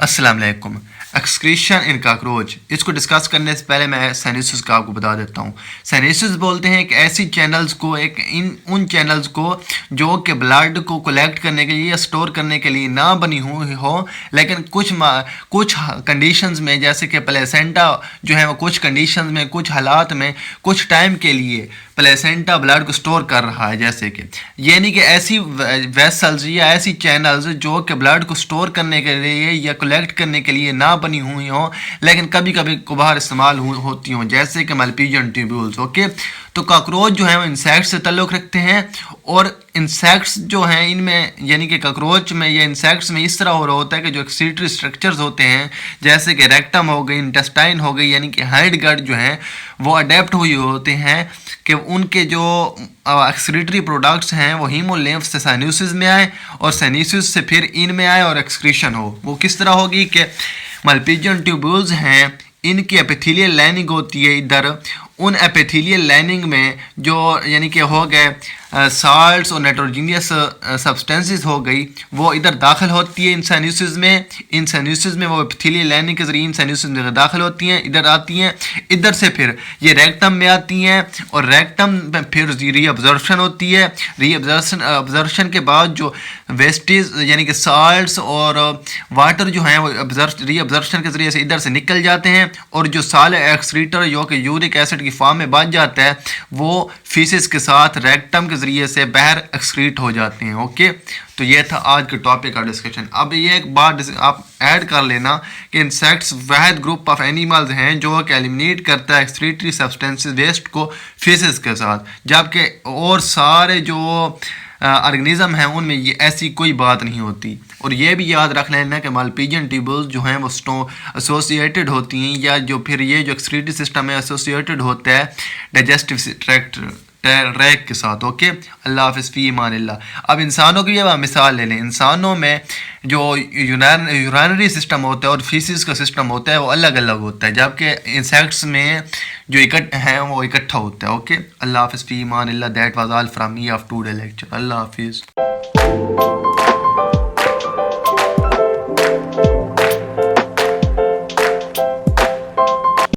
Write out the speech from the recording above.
अस्सलाम वालेकुम। एक्सक्रीशन इन काकरोच, इसको डिस्कस करने से पहले मैं साइनेसिस का आपको बता देता हूँ। साइनेसिस बोलते हैं एक ऐसी चैनल्स को, उन चैनल्स को जो कि ब्लड को कलेक्ट करने के लिए या स्टोर करने के लिए ना बनी हुई हो, लेकिन कुछ कंडीशंस में, जैसे कि प्लेसेंटा जो है वो कुछ कंडीशंस में, कुछ हालात में, कुछ टाइम के लिए प्लेसेंटा ब्लड को स्टोर कर रहा है। जैसे कि यानी कि ऐसी वेसल्स या ऐसी चैनल्स जो कि ब्लड को स्टोर करने के लिए या कलेक्ट करने के लिए ना बनी हुई हों, लेकिन कभी कभी कभार इस्तेमाल होती हों, जैसे कि मल्पीजियन ट्यूब्यूल्स। ओके, तो कॉकरोच जो है वो इंसेक्ट से ताल्लुक़ रखते हैं, और इंसेक्ट्स जो हैं इनमें, यानी कि कॉकरोच में या इंसेक्ट्स में इस तरह हो रहा होता है कि जो एक्सक्रीटरी स्ट्रक्चर्स होते हैं, जैसे कि रेक्टम हो गई, इंटेस्टाइन हो गई, यानी कि हाइड गट जो है वो अडेप्ट हुए होते हैं कि उनके जो एक्सक्रीटरी प्रोडक्ट्स हैं वो हीमोलिम्फ से साइनोसिस में आए, और साइनोसिस से फिर इन में आए और एक्सक्रीशन हो। वो किस तरह होगी कि मल्पीजियन ट्यूब्यूल्स हैं, इनकी एपिथेलियल लाइनिंग होती है इधर, उन एपिथेलियल लाइनिंग में जो यानी कि हो गए साल्ट्स और नाइट्रोजीनियस सब्सटेंसेस हो गई, वो इधर दाखिल होती है इन साइनोसिस में। इन साइनोसिस में वो एपिथेलियल लाइनिंग के जरिए इन साइनोसिस में दाखिल होती हैं, इधर आती हैं, इधर से फिर ये रेक्टम में आती हैं, और रेक्टम में फिर रीअब्जॉर्प्शन होती है। रीअब्जॉर्प्शन के बाद जो वेस्टेज यानी कि साल्ट्स और वाटर जो हैं वो रीअब्जॉर्प्शन के जरिए से इधर से निकल जाते हैं, और जो साल एक्सक्रीटर जो कि यूरिक एसिड की फॉर्म में बच जाता है, वो फीसिस के साथ रेक्टम के जरिए से बाहर एक्सक्रीट हो जाते हैं। ओके, तो ये था आज के टॉपिक का डिस्कशन। अब ये एक बात आप ऐड कर लेना कि insects Wahid group of animals हैं जो कि एलिमिनेट करता है एक्सक्रीटरी सब्सटेंसेस वेस्ट को फीसिस के साथ, जबकि और सारे जो ऑर्गेनिज्म हैं उनमें ये ऐसी कोई बात नहीं होती। और ये भी याद रख लेना कि मल्पीजियन ट्यूब्यूल्स जो हैं वो एसोसिएटेड होती हैं, या जो फिर ये जो एक्सक्रीटरी सिस्टम है एसोसिएटेड होता है डाइजेस्टिव ट्रैक्ट ट्रैक के साथ। ओके, अल्लाह हाफ़िज़, फ़ी अमानिल्लाह। अब इंसानों की अब मिसाल ले लें। इंसानों में जो यूरिनरी सिस्टम होता है और फीसिस का सिस्टम होता है वो अलग अलग होता है, जबकि इंसेक्ट्स में जो इकट्ठा है वो इकट्ठा होता है। ओके, अल्लाह हाफ़िज़, फ़ी अमानिल्लाह। That was all from me of today lecture. अल्लाह हाफ़िज़।